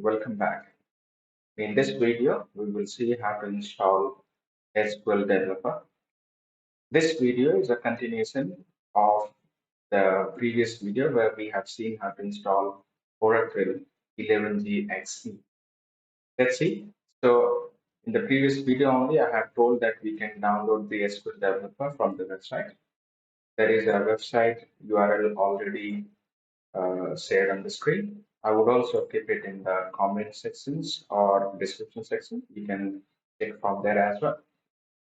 Welcome back. In this video, we will see how to install SQL Developer. This video is a continuation of the previous video where we have seen how to install Oracle 11g-xe. Let's see. So in the previous video only, I have told that we can download the SQL Developer from the website. There is a website URL already shared on the screen. I would also keep it in the comment sections or description section. You can check from there as well.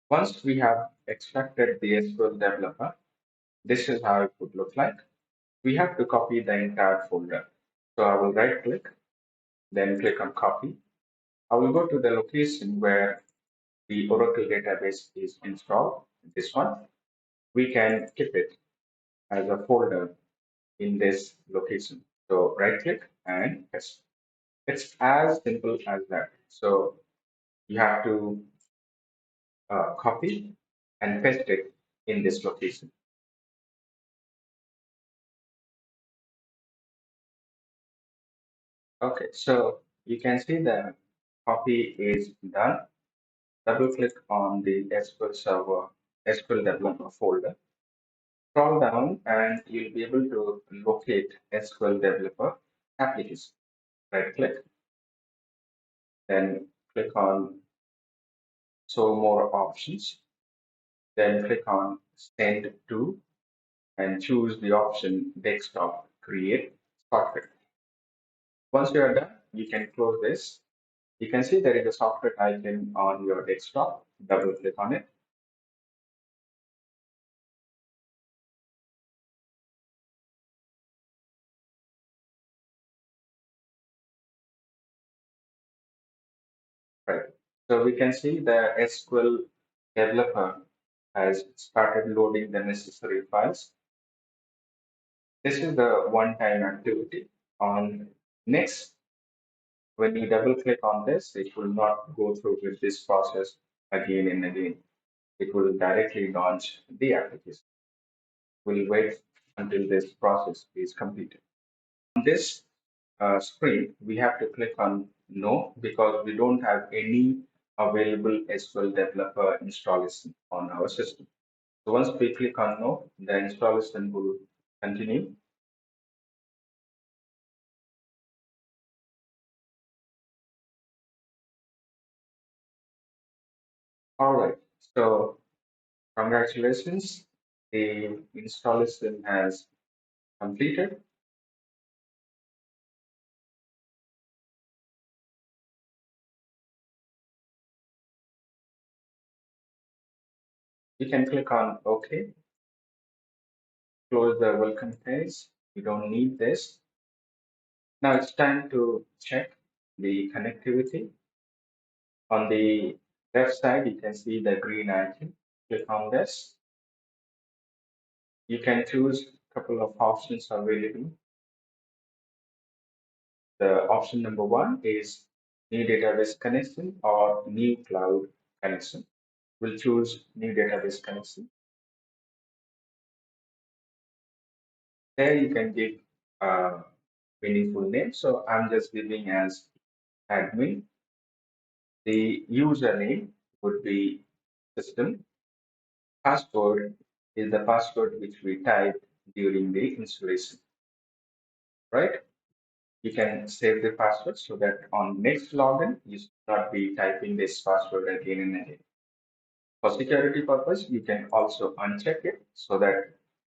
Once we have extracted the SQL developer, this is how it would look like. We have to copy the entire folder. So I will right click, then click on copy. I will go to the location where the Oracle database is installed, this one. We can keep it as a folder in this location. So right click and paste. It's as simple as that. So you have to copy and paste it in this location. Okay, so you can see the copy is done. Double click on the SQL Server, SQL Developer folder. Scroll down and you'll be able to locate SQL Developer application. Right click, then click on Show More Options, then click on Send to and choose the option Desktop Create Shortcut. Once you are done, you can close this. You can see there is a shortcut icon on your desktop. Double click on it. Right. So we can see the SQL developer has started loading the necessary files. This is the one-time activity. On next, when you double click on this, it will not go through with this process again and again. It will directly launch the application. We'll wait until this process is completed. On this screen, we have to click on No because we don't have any available SQL Developer installation on our system. So once we click on No, the installation will continue. All right, so congratulations, the installation has completed. You can click on OK, close the welcome page. You don't need this. Now it's time to check the connectivity. On the left side, you can see the green icon. Click on this. You can choose a couple of options available. The option number one is new database connection or new cloud connection. We'll choose new database connection. There you can give a meaningful name. So I'm just giving as admin. The username would be system. Password is the password which we typed during the installation, right? You can save the password so that on next login, you should not be typing this password again and again. For security purpose, you can also uncheck it so that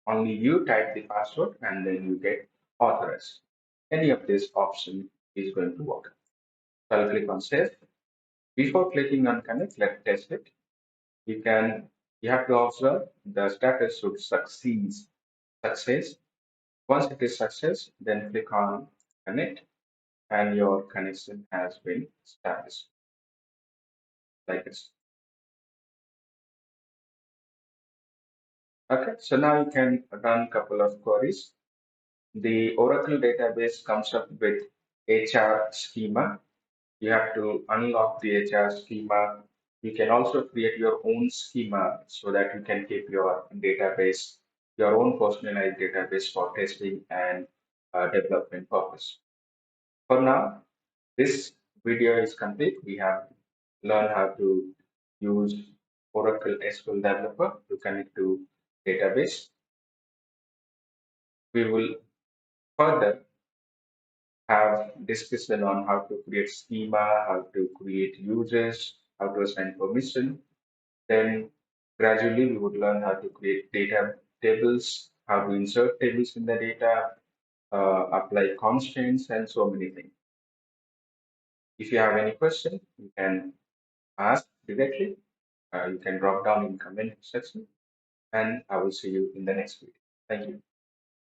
only you type the password and then you get authorized. Any of this option is going to work. So I'll click on save. Before clicking on connect, let's test it. You have to observe the status should success. Once it is success, then click on connect and your connection has been established like this. Okay, so now you can run a couple of queries. The Oracle database comes up with HR schema. You have to unlock the HR schema. You can also create your own schema so that you can keep your database, your own personalized database for testing and development purpose. For now, This video is complete. We have learned how to use Oracle SQL Developer to connect to database. We will further have discussion on how to create schema, how to create users, how to assign permission. Then gradually we would learn how to create data tables, how to insert tables in the data, apply constraints, and so many things. If you have any question, you can ask directly. You can drop down in comment section, and I will see you in the next video. Thank you.